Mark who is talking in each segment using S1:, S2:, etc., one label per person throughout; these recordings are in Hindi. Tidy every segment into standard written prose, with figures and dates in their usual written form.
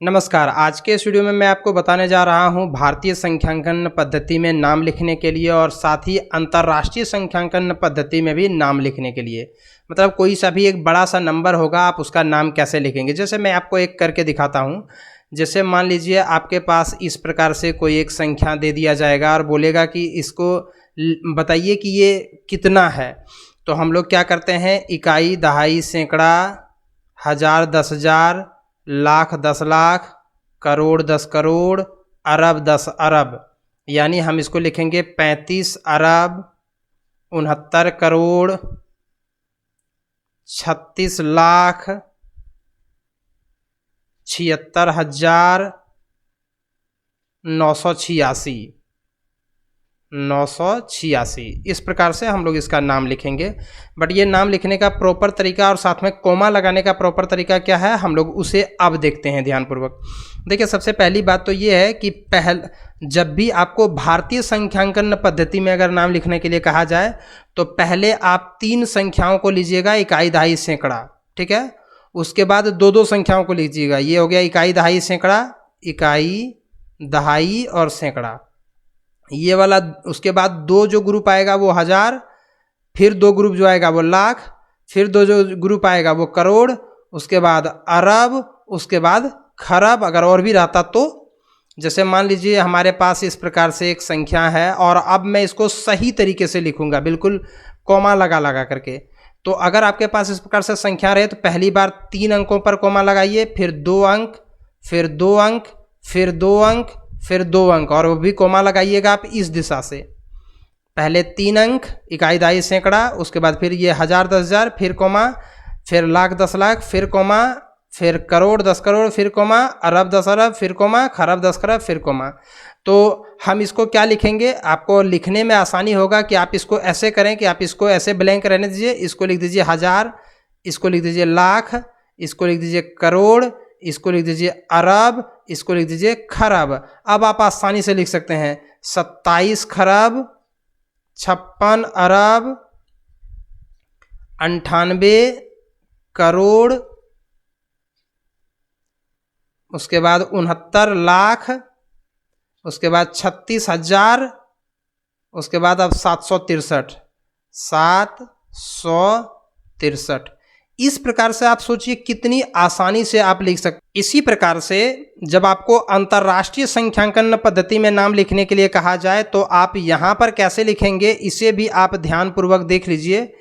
S1: नमस्कार। आज के इस वीडियो में मैं आपको बताने जा रहा हूं भारतीय संख्यांकन पद्धति में नाम लिखने के लिए और साथ ही अंतर्राष्ट्रीय संख्यांकन पद्धति में भी नाम लिखने के लिए। मतलब कोई सा भी एक बड़ा सा नंबर होगा, आप उसका नाम कैसे लिखेंगे। जैसे मैं आपको एक करके दिखाता हूं। जैसे मान लीजिए आपके पास इस प्रकार से कोई एक संख्या दे दिया जाएगा और बोलेगा कि इसको बताइए कि ये कितना है। तो हम लोग क्या करते हैं, इकाई, दहाई, सैकड़ा, हजार, 10,000, लाख, 10 लाख, करोड़, 10 करोड़, अरब, 10 अरब। यानी हम इसको लिखेंगे 35 अरब, 69 करोड़, 36 लाख, 76,986, 986। इस प्रकार से हम लोग इसका नाम लिखेंगे। बट ये नाम लिखने का प्रॉपर तरीका और साथ में कोमा लगाने का प्रॉपर तरीका क्या है, हम लोग उसे अब देखते हैं ध्यानपूर्वक। देखिए, सबसे पहली बात तो ये है कि जब भी आपको भारतीय संख्यांकन पद्धति में अगर नाम लिखने के लिए कहा जाए तो पहले आप 3 संख्याओं को लीजिएगा, इकाई, दहाई, सैकड़ा। ठीक है। उसके बाद 2-2 संख्याओं को लीजिएगा। ये हो गया इकाई, दहाई, सैकड़ा, इकाई, दहाई और सैकड़ा, ये वाला। उसके बाद 2 जो ग्रुप आएगा वो हजार, फिर 2 ग्रुप जो आएगा वो लाख, फिर 2 जो ग्रुप आएगा वो करोड़, उसके बाद अरब, उसके बाद खरब अगर और भी रहता तो। जैसे मान लीजिए हमारे पास इस प्रकार से एक संख्या है और अब मैं इसको सही तरीके से लिखूंगा, बिल्कुल कोमा लगा लगा करके। तो अगर आपके पास इस प्रकार से संख्या रहे तो पहली बार 3 अंकों पर कोमा लगाइए, फिर 2 अंक, फिर 2 अंक, फिर 2 अंक, फिर 2 अंक, और वो भी कोमा लगाइएगा आप इस दिशा से। पहले 3 अंक, इकाई, दहाई, सैकड़ा, उसके बाद फिर ये हजार, 10,000, फिर कोमा, फिर लाख, 10 लाख, फिर कोमा, फिर करोड़, 10 करोड़, फिर कोमा, अरब, 10 अरब, फिर कोमा, खरब, 10 खरब, फिर कोमा। तो हम इसको क्या लिखेंगे, आपको लिखने में आसानी होगा कि आप इसको ऐसे करें कि आप इसको ऐसे ब्लैंक रहने दीजिए। इसको लिख दीजिए हजार, इसको लिख दीजिए लाख, इसको लिख दीजिए करोड़, इसको लिख दीजिए अरब, इसको लिख दीजिए खरब। अब आप आसानी से लिख सकते हैं 27 खरब, 56 अरब, 98 करोड़, उसके बाद 69 लाख, उसके बाद 36,000, उसके बाद अब 763, 763। इस प्रकार से आप सोचिए कितनी आसानी से आप लिख सकते। इसी प्रकार से जब आपको अंतर्राष्ट्रीय संख्यांकन पद्धति में नाम लिखने के लिए कहा जाए तो आप यहाँ पर कैसे लिखेंगे, इसे भी आप ध्यानपूर्वक देख लीजिए।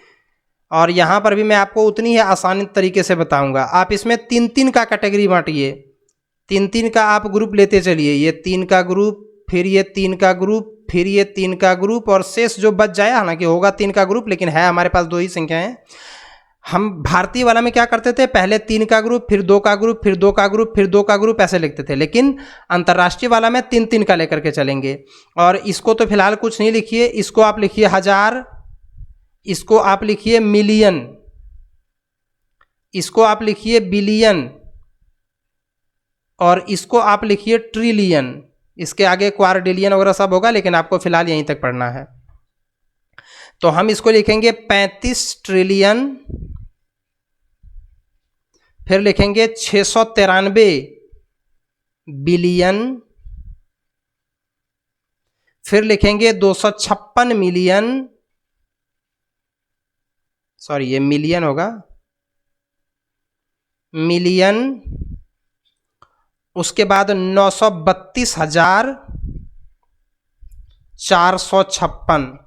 S1: और यहाँ पर भी मैं आपको उतनी ही आसानी तरीके से बताऊंगा। आप इसमें 3-3 का कैटेगरी बांटिए, 3-3 का आप ग्रुप लेते चलिए। ये 3 का ग्रुप, फिर ये 3 का ग्रुप, फिर ये 3 का ग्रुप, और शेष जो बच जाए, हालांकि होगा 3 का ग्रुप लेकिन है हमारे पास 2 ही संख्याएं। हम भारतीय वाला में क्या करते थे, पहले 3 का ग्रुप, फिर 2 का ग्रुप, फिर 2 का ग्रुप, फिर 2 का ग्रुप, ऐसे लिखते थे। लेकिन अंतर्राष्ट्रीय वाला में 3-3 का लेकर के चलेंगे। और इसको तो फिलहाल कुछ नहीं लिखिए, इसको आप लिखिए हजार, इसको आप लिखिए मिलियन, इसको आप लिखिए बिलियन, और इसको आप लिखिए ट्रिलियन। इसके आगे क्वाड्रिलियन वगैरह सब होगा, लेकिन आपको फिलहाल यहीं तक पढ़ना है। तो हम इसको लिखेंगे 35 ट्रिलियन, फिर लिखेंगे 693 बिलियन, फिर लिखेंगे 256 मिलियन, सॉरी ये मिलियन होगा, मिलियन। उसके बाद 932,456।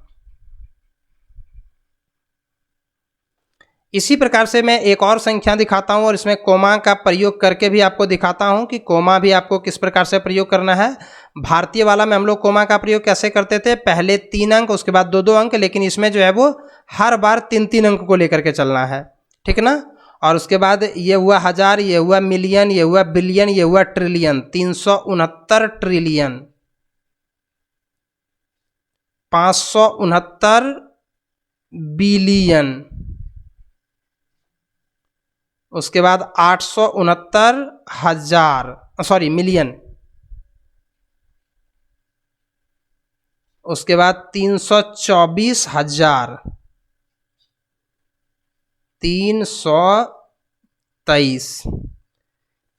S1: इसी प्रकार से मैं एक और संख्या दिखाता हूं और इसमें कोमा का प्रयोग करके भी आपको दिखाता हूं कि कोमा भी आपको किस प्रकार से प्रयोग करना है। भारतीय वाला में हम लोग कोमा का प्रयोग कैसे करते थे, पहले 3 अंक, उसके बाद 2-2 अंक, लेकिन इसमें जो है वो हर बार 3-3 अंक को लेकर के चलना है। ठीक ना। और उसके बाद ये हुआ हजार, ये हुआ मिलियन, ये हुआ बिलियन, ये हुआ ट्रिलियन। 369 ट्रिलियन, 569 बिलियन, उसके बाद 869,000 मिलियन, उसके बाद 324,000, 323,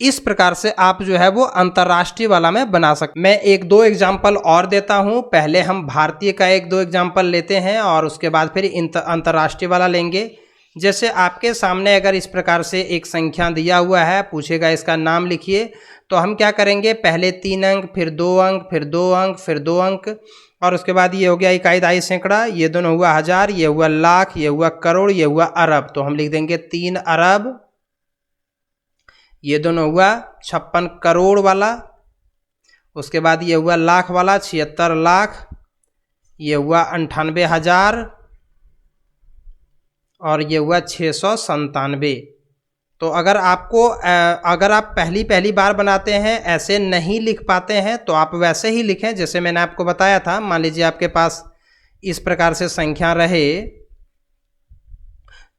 S1: इस प्रकार से आप जो है वो अंतर्राष्ट्रीय वाला में बना सकते। मैं एक दो एग्जाम्पल और देता हूं। पहले हम भारतीय का एक दो एग्जाम्पल लेते हैं और उसके बाद फिर अंतर्राष्ट्रीय वाला लेंगे। जैसे आपके सामने अगर इस प्रकार से एक संख्या दिया हुआ है, पूछेगा इसका नाम लिखिए, तो हम क्या करेंगे, पहले 3 अंक, फिर 2 अंक, फिर 2 अंक, फिर 2 अंक, और उसके बाद ये हो गया इकाई, दहाई, सैकड़ा, ये दोनों हुआ हजार, ये हुआ लाख, ये हुआ करोड़, ये हुआ अरब। तो हम लिख देंगे 3 अरब। ये दोनों हुआ 56 करोड़ वाला। उसके बाद ये हुआ लाख वाला 76 लाख। ये हुआ 98,000 और ये हुआ 697। तो अगर आप पहली बार बनाते हैं, ऐसे नहीं लिख पाते हैं, तो आप वैसे ही लिखें जैसे मैंने आपको बताया था। मान लीजिए आपके पास इस प्रकार से संख्या रहे,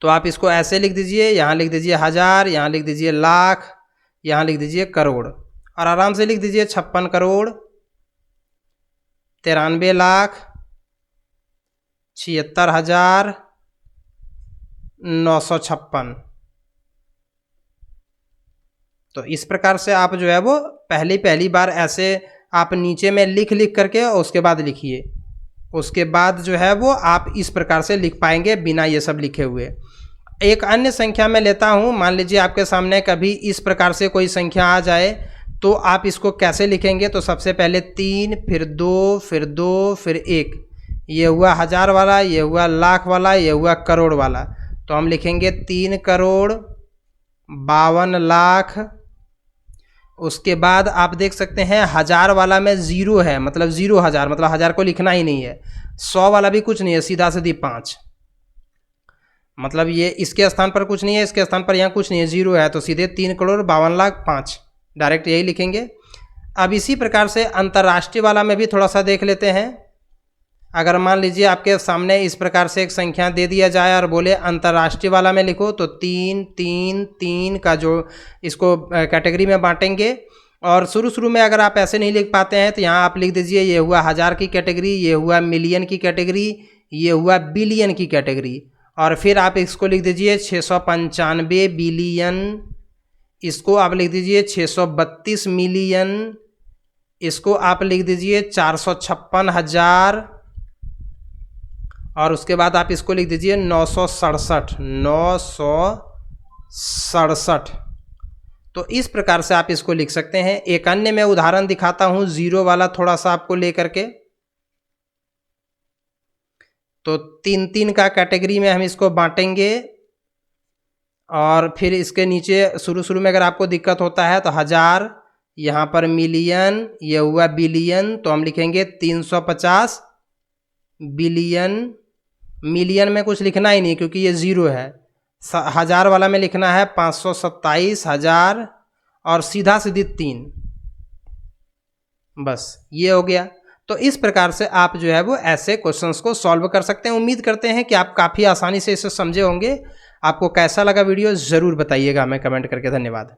S1: तो आप इसको ऐसे लिख दीजिए, यहाँ लिख दीजिए हजार, यहाँ लिख दीजिए लाख, यहाँ लिख दीजिए करोड़, और आराम से लिख दीजिए 56 करोड़ 93 लाख 76,956। तो इस प्रकार से आप जो है वो पहली बार ऐसे आप नीचे में लिख करके उसके बाद लिखिए। उसके बाद जो है वो आप इस प्रकार से लिख पाएंगे बिना ये सब लिखे हुए। एक अन्य संख्या में लेता हूँ। मान लीजिए आपके सामने कभी इस प्रकार से कोई संख्या आ जाए, तो आप इसको कैसे लिखेंगे, तो सबसे पहले 3, फिर 2, फिर 2, फिर 1। ये हुआ हजार वाला, ये हुआ लाख वाला, ये हुआ करोड़ वाला। तो हम लिखेंगे 3 करोड़ 52 लाख। उसके बाद आप देख सकते हैं हजार वाला में 0 है, मतलब 0 हजार, मतलब हजार को लिखना ही नहीं है। 100 वाला भी कुछ नहीं है, सीधा सीधी 5, मतलब ये इसके स्थान पर कुछ नहीं है, इसके स्थान पर यहाँ कुछ नहीं है, 0 है, तो सीधे 3 करोड़ 52 लाख 5 डायरेक्ट यही लिखेंगे। अब इसी प्रकार से अंतर्राष्ट्रीय वाला में भी थोड़ा सा देख लेते हैं। अगर मान लीजिए आपके सामने इस प्रकार से एक संख्या दे दिया जाए और बोले अंतर्राष्ट्रीय वाला में लिखो, तो 3 3 3 का जो इसको कैटेगरी में बांटेंगे। और शुरू में अगर आप ऐसे नहीं लिख पाते हैं, तो यहाँ आप लिख दीजिए ये हुआ हजार की कैटेगरी, ये हुआ मिलियन की कैटेगरी, ये हुआ बिलियन की कैटेगरी, और फिर आप इसको लिख दीजिए 695 बिलियन, इसको आप लिख दीजिए 632 मिलियन, इसको आप लिख दीजिए 456,000, और उसके बाद आप इसको लिख दीजिए 967। तो इस प्रकार से आप इसको लिख सकते हैं। एक अन्य मैं उदाहरण दिखाता हूं, 0 वाला थोड़ा सा आपको लेकर के। तो 3 का कैटेगरी में हम इसको बांटेंगे, और फिर इसके नीचे शुरू में अगर आपको दिक्कत होता है तो हजार, यहाँ पर मिलियन, ये हुआ बिलियन, तो हम लिखेंगे 350 बिलियन। मिलियन में कुछ लिखना ही नहीं क्योंकि ये 0 है। हजार वाला में लिखना है 527,000 और सीधा सीधी 3, बस ये हो गया। तो इस प्रकार से आप जो है वो ऐसे क्वेश्चंस को सॉल्व कर सकते हैं। उम्मीद करते हैं कि आप काफ़ी आसानी से इसे समझे होंगे। आपको कैसा लगा वीडियो ज़रूर बताइएगा हमें कमेंट करके। धन्यवाद।